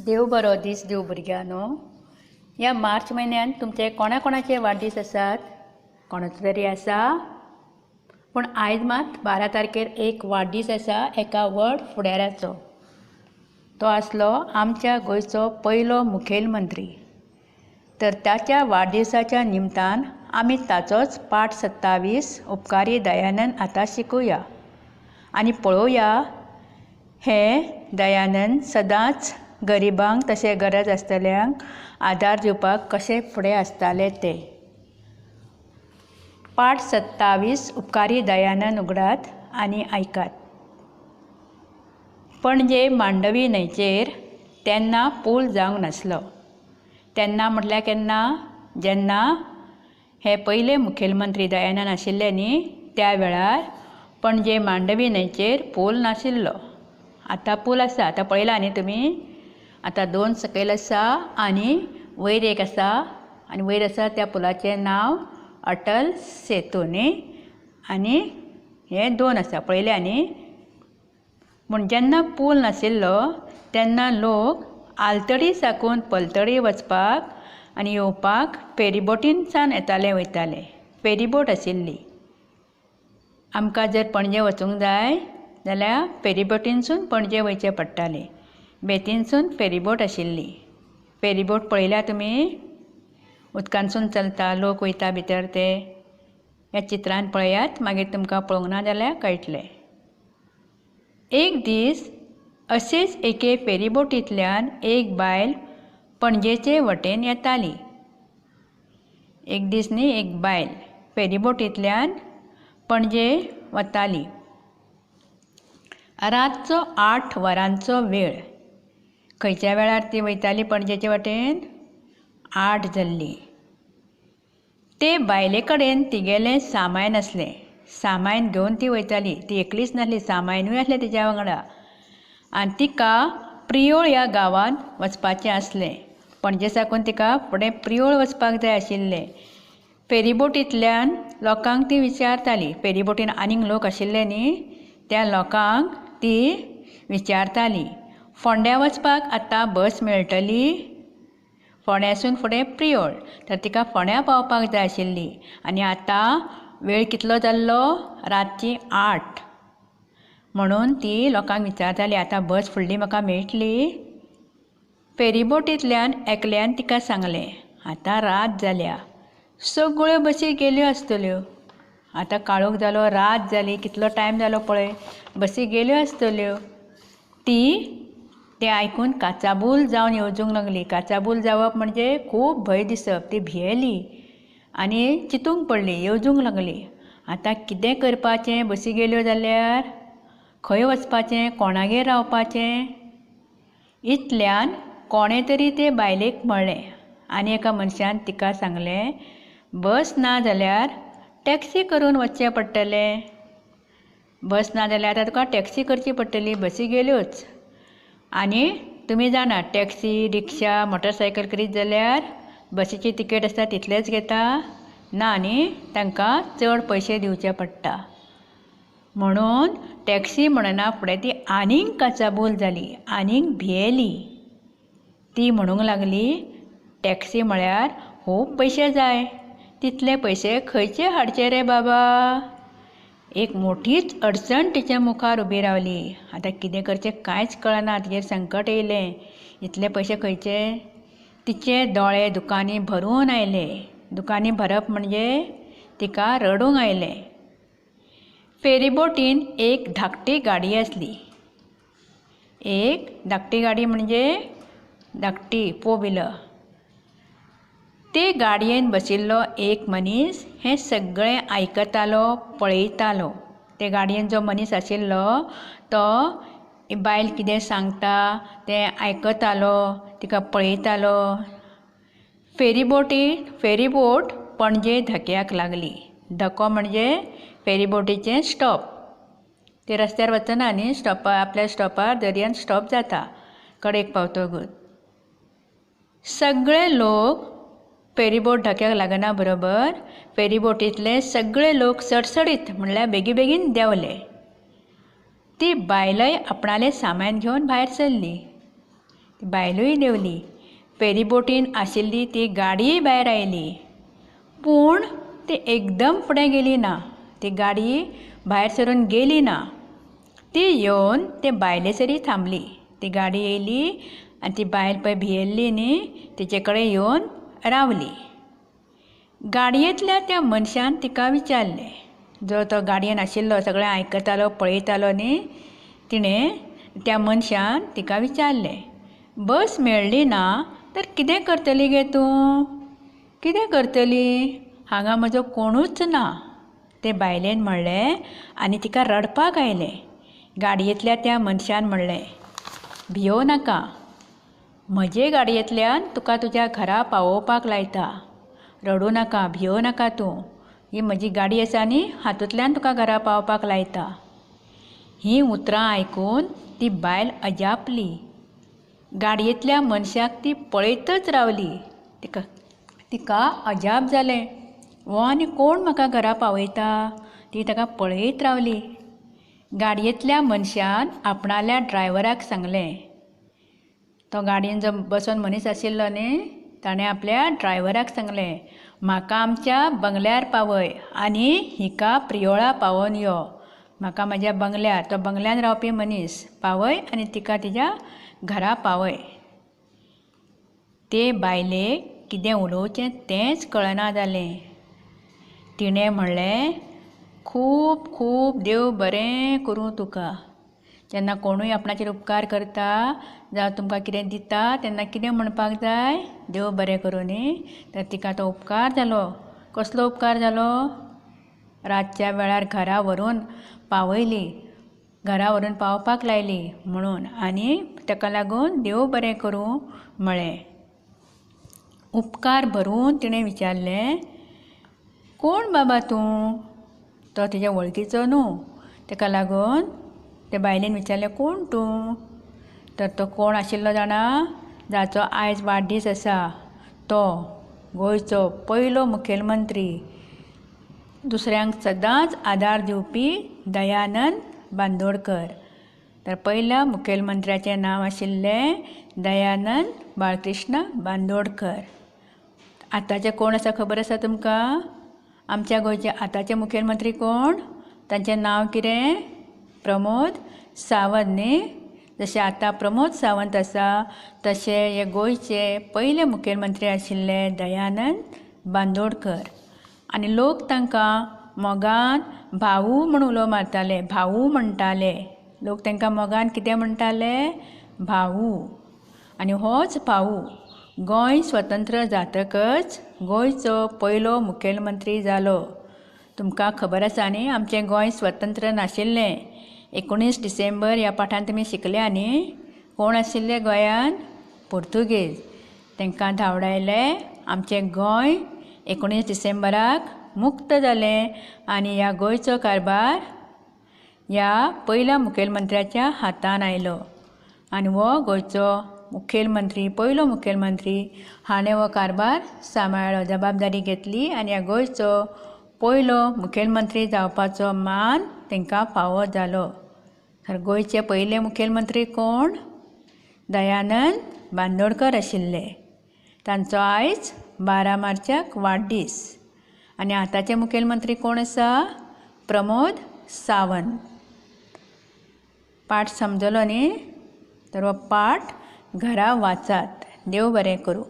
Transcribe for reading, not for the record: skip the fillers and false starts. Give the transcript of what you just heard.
देव बरो दीस दिव भुरग्यांनो. ह्या मार्च म्हयन्यान तुमचे कोणाचे वाडदीस आसात? कोणाचो तरी आसा. पूण आयज मात 12 तारखेर एक वाडदीस आसा एका व्हड फुडाऱ्याचो. तो आसलो आमच्या गोंयचो पयलो मुखेलमंत्री. तर ताच्या वाडदिवसाच्या निमतान आमी ताचोच पाठ 27 उपकारी दयानंद आतां शिकुया आनी पळोवया हे दयानंद सदांच गरिबांक तशें गरज आसतल्यांक आदार दिवपाक कशे फुडें आसताले ते. पाठ 27 उपकारी दयानंद उगडात आनी आयकात. पणजे मांडवी न्हंयचेर तेन्ना पूल जावंक नासलो. तेन्ना म्हटल्यार केन्ना? जेन्ना हे पयले मुखेलमंत्री दयानंद आशिल्ले न्ही त्या वेळार पणजे मांडवी न्हंयचेर पूल नाशिल्लो. आतां पूल आसा. आतां पळयला न्ही तुमी. आतां 2 सकयल आसा आनी वयर एक आसा आनी वयर आसा त्या पुलाचें नांव अटल सेतू न्ही. आनी हे 2 आसा पळयल्या न्ही. पूण जेन्ना पूल नाशिल्लो तेन्ना लोक आलतडी साकून पलतडी वचपाक आनी येवपाक फेरीबोटीन सावन येताले वयताले. फेरीबोट आशिल्ली. आमकां जर पणजे वचूंक जाय जाल्यार फेरीबोटीनसून पणजे वयचें पडटालें. बेतीनसून फेरीबोट आशिल्ली. फेरीबोट पळयल्या तुमी. उदकानसून चलता लोक वयता भितर ते. ह्या चित्रान पळयात मागीर तुमकां पळोवंक ना जाल्यार कळटलें. एक दीस अशेंच एके फेरीबोटींतल्यान एक बायल पणजेचे वटेन येताली. एक दीस न्ही एक बायल फेरीबोटींतल्यान पणजे वताली. रातचो 8 वरांचो वेळ. खंयच्या वेळार ती वयताली पणजेचे वटेन? 8 जाल्ली. ते बायले कडेन तिगेलें सामान आसलें. सामान घेवन ती वयताली. ती एकलीच नासली, सामानूय आसलें तिच्या वांगडा. आनी तिका प्रियोळ ह्या गांवांत वचपाचें आसलें. पणजे साकून तिका फुडें प्रियोळ वचपाक जाय आशिल्लें. फेरीबोटींतल्यान लोकांक ती विचारताली. फेरीबोटीन आनीक लोक आशिल्ले न्ही त्या लोकांक ती विचारताली फोंड्या वचपाक आतां बस मेळटली? फोंड्यासून फुडें प्रियोळ. तर तिका फोंड्या पावपाक जाय आशिल्ली. आनी आतां वेळ कितलो जाल्लो? रातची 8. म्हणून ती लोकांक विचारताली आतां बस फुडली म्हाका मेळटली? फेरीबोटींतल्यान एकल्यान तिका सांगलें आतां रात जाल्या. सगळ्यो बसी गेल्यो आसतल्यो. आतां काळोख जालो, रात जाली, कितलो टायम जालो पळय. बसी गेल्यो आसतल्यो. ती तें आयकून काचाबूल जावन येवजूंक लागली. काचाबूल जावप म्हणजे खूब भंय दिसप. ती भियेली आनी चिंतूंक पडली, येवजूंक लागली. आतां कितें करपाचें? बसी गेल्यो जाल्यार खंय वचपाचें? कोणागेर रावपाचें? इतल्यान कोणें तरी ते बायलेक म्हणलें आनी एका मनशान तिका सांगलें बस ना जाल्यार टॅक्सी करून वचचें पडटलें. बस ना जाल्यार आतां तुका टॅक्सी करची पडटली. बसी गेल्योच. आनी तुमी जाणा टॅक्सी, रिक्षा, मोटरसायकल करीत जाल्यार बसीची तिकेट आसता तितलेच घेता ना न्ही. तांकां चड पयशे दिवचे पडटा. म्हणून टॅक्सी म्हणना फुडें ती आनीक काचाबूल जाली, आनीक भियेली. ती म्हणूंक लागली टॅक्सी म्हळ्यार खूब पयशे जाय. तितले पयशे खंयचे हाडचे रे बाबा? एक मोठीच अडचण तिच्या मुखार उबी रावली. आतां कितें करचें कांयच कळना. तिचेर संकट येयलें. इतले पयशे खंयचे? तिचे दोळे दुकानी भरून आयले. दुकानी भरप म्हणजे तिका रडूंक आयलें. फेरीबोटीन एक धाकटी गाडी आसली. एक धाकटी गाडी म्हणजे धाकटी 4 व्हिलर. ते गाडयेन बशिल्लो एक मनीस हें सगळें आयकतालो, पळयतालो. ते गाडयेन जो मनीस आशिल्लो तो बायल कितें सांगता तें आयकतालो, तिका पळयतालो. फेरीबोट पणजे धक्याक लागली. धक्को म्हणजे फेरीबोटीचें स्टॉप. ते रस्त्यार वचना न्ही. आपल्या स्टॉपार दर्यान स्टॉप जाता कडेक पावतकूच. सगळे लोक फेरीबोट धक्याक लागना बरोबर फेरीबोटींतले सगळे लोक सडसडीत म्हणल्यार बेगीन देंवले. ती बायलय आपणालें सामान घेवन भायर सरली. ती बायलूय देंवली. फेरीबोटीन आशिल्ली ती गाडीय भायर आयली. पूण ती एकदम फुडें गेली ना. ती गाडी भायर सरून गेली ना. ती येवन ते बायलेसरी थांबली. ती गाडी येयली आनी ती बायल पळय भियेल्ली न्ही तिचे कडेन येवन रावली. गाडयेंतल्या त्या मनशान तिका विचारलें, जो तो गाडयेन आशिल्लो सगळें आयकतालो पळयतालो न्ही, तिणें त्या मनशान तिका विचारलें, बस मेळ्ळी ना तर कितें करतली गे तूं? कितें करतली? हांगा म्हजो कोणूच ना. ते बायलेन म्हणलें आनी तिका रडपाक आयलें. गाडयेंतल्या त्या मनशान म्हणलें, भियो नाका. म्हजे गाडयेंतल्यान तुका तुज्या घरा पावोवपाक लायता. रडूं नाका, भियो नाका तूं. ही म्हजी गाडी आसा न्ही, हातूंतल्यान तुका घरा पावपाक लायता. हीं उतरां आयकून ती बायल अजापली. गाडयेंतल्या मनशाक ती पळयतच रावली. तिका अजाप जालें. हो आनी कोण म्हाका घरा पावयता? ती ताका पळयत रावली. गाडयेंतल्या मनशान आपणाल्या ड्रायव्हराक सांगलें. तो गाडयेन जो बसून मनीस आशिल्लो न्ही, ताणें आपल्या ड्रायव्हराक सांगलें, म्हाका आमच्या बंगल्यार पावय आनी हिका प्रियोळा पावोवन यो. म्हाका म्हाज्या बंगल्यार, तो बंगल्यान रावपी मनीस पावय आनी तिका तिच्या घरा पावय. ते बायलेक कितें उलोवचें तेंच कळना जालें. तिणें म्हणलें, खूब खूब देव बरें करूं तुका. जेन्ना कोणूय आपणाचेर उपकार करता जावं तुमकां कितें दिता तेन्ना कितें म्हणपाक जाय? देव बरें करूं न्ही. तर तिका तो उपकार जालो. कसलो उपकार जालो? रातच्या वेळार घरा व्हरून पावयली, घरा व्हरून पावपाक लायली म्हणून. आनी ताका लागून देव बरें करूं म्हळें. उपकार भरून तिणें विचारलें, कोण बाबा तूं? तो तिच्या वळखीचो न्हू. ताका लागून ते बायलेन विचारलें, कोण तूं? तर तो कोण आशिल्लो जाणा? जाचो आयज वाडदीस आसा. तो गोंयचो पयलो मुखेलमंत्री, दुसऱ्यांक सदांच आदार दिवपी दयानंद बांदोडकर. तर पयल्या मुखेलमंत्र्याचें नांव आशिल्लें दयानंद बाळकृष्ण बांदोडकर. आतांचे कोण आसा खबर आसा तुमकां? आमच्या गोंयचे आतांचे मुखेलमंत्री कोण? तांचें नांव कितें? प्रमोद सावंत न्ही. जशें आतां प्रमोद सावंत आसा तशे हे गोंयचे पयले मुखेलमंत्री आशिल्ले दयानंद बांदोडकर. आनी लोक तांकां मोगान भाऊ म्हूण उलो मारताले, भाऊ म्हणटाले. लोक तांकां मोगान कितें म्हणटाले? भाऊ. आनी होच भाऊ गोंय स्वतंत्र जातकच गोंयचो पयलो मुखेलमंत्री जालो. तुमकां खबर आसा न्ही, आमचें गोंय स्वतंत्र नाशिल्लें. 19 डिसेंबर ह्या पाठांत तुमी शिकल्या न्ही. कोण आशिल्ले गोंयान? पोर्तुगेज. तांकां धांवडायलें. आमचें गोंय 19 डिसेंबराक मुक्त जालें आनी ह्या गोंयचो कारभार ह्या पयल्या मुखेलमंत्र्याच्या हातान आयलो. आनी हो गोंयचो मुखेलमंत्री, पयलो मुखेलमंत्री, हाणें हो कारभार सांबाळ्ळो, जबाबदारी घेतली आनी ह्या गोंयचो पयलो मुखेलमंत्री जावपाचो मान तांकां फावो जालो. तर गोंयचे पयले मुखेलमंत्री कोण? दयानंद बांदोडकर आशिल्ले. तांचो आयज 12 मार्चाक वाडदीस. आनी आतांचे मुखेलमंत्री कोण आसा? प्रमोद सावंत. पाठ समजलो न्ही? तर हो पाठ घरा वाचात. देव बरें करूं.